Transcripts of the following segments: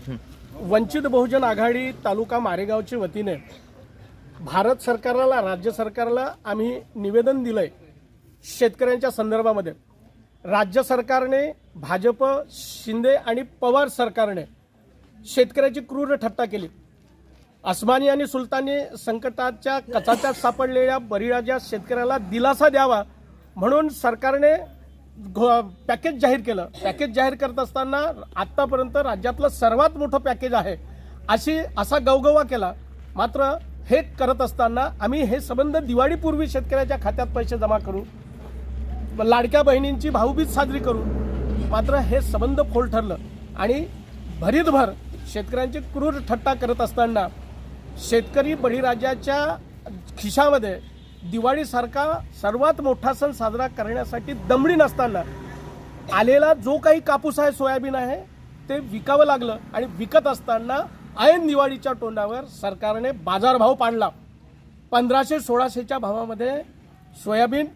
वंचित बहुजन आघाडी तालुका मारेगावच्या वतीने भारत सरकारला, राज्य सरकारला आम्ही निवेदन दिलंय। शेतकऱ्यांच्या संदर्भामध्ये राज्य सरकारने, भाजप, शिंदे आणि पवार सरकारने शेतकऱ्याची क्रूर थट्टा केली। अस्मानी आणि सुलतानी संकटाच्या कचाट्यात सापडलेल्या बळीराजा शेतकऱ्याला दिलासा द्यावा म्हणून सरकारने पॅकेज जाहीर केलं। पॅकेज जाहीर करत असताना आतापर्यंत राज्यातलं सर्वात मोठं पॅकेज आहे असा गवगवा केला। मात्र हे करत असताना आम्ही हे संबंध दिवाळीपूर्वी शेतकऱ्याच्या खात्यात पैसे जमा करू, लाडक्या बहिणींची भाऊबीज साजरी करू, मात्र हे संबंध फोल ठरलं आणि भरीतभर शेतकऱ्यांची क्रूर थट्टा करत असताना शेतकरी बळीराजाच्या खिशामध्ये दिवाळीसारखा सर्वात मोठा सण साजरा करण्यासाठी दमडी नसताना आलेला जो काही कापूस आहे, सोयाबीन आहे, ते विकावं लागलं आणि विकत असताना ऐन दिवाळीच्या तोंडावर सरकारने बाजारभाव पाडला। 1500-1600च्या भावामध्ये सोयाबीन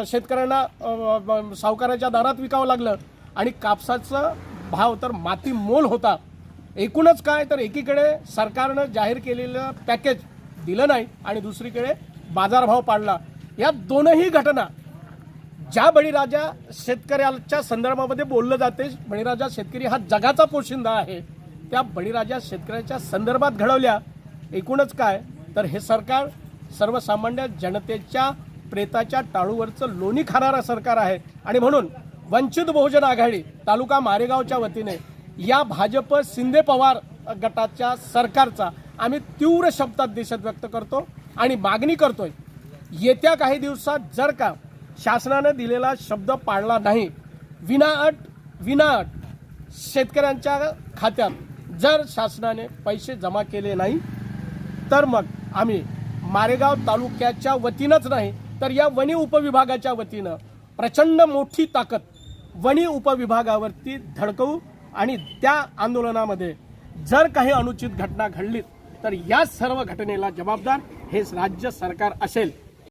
शेतकऱ्यांना सावकाराच्या दारात विकावं लागलं आणि कापसाचा भाव तर माती मोल होता। एकूणच काय तर एकीकडे सरकारनं जाहीर केलेलं पॅकेज दिलं नाही आणि दुसरीकडे बाजारभाव पाडला। या दोनही घटना ज्या बळीराजा शेतकऱ्याच्या संदर्भामध्ये बोललं जाते, बळीराजा शेतकरी हा जगाचा पोशिंदा आहे, त्या बळीराजा शेतकऱ्याच्या संदर्भात घडवल्या। एकूणच काय तर हे सरकार सर्वसामान्य जनतेच्या प्रेताच्या टाळूवरचं लोणी खाणारं सरकार आहे आणि म्हणून वंचित बहुजन आघाडी तालुका मारेगावच्या वतीने या भाजप शिंदे पवार गटाच्या सरकारचा आम्ही तीव्र शब्दात निषेध व्यक्त करतो आणि मागणी करतोय, येत्या काही दिवसात जर का शासनाने दिलेला शब्द पाळला नाही, विनाअट शेतकऱ्यांच्या खात्यात जर शासनाने पैसे जमा केले नाही तर मग आम्ही मारेगाव तालुक्याच्या वतीनंच नाही तर या वनी उपविभागाच्या वतीनं प्रचंड मोठी ताकद वनी उपविभागावरती धडकवू आणि त्या आंदोलनामध्ये जर काही अनुचित घटना घडली तर या सर्व घटनेला जबाबदार हे राज्य सरकार असेल।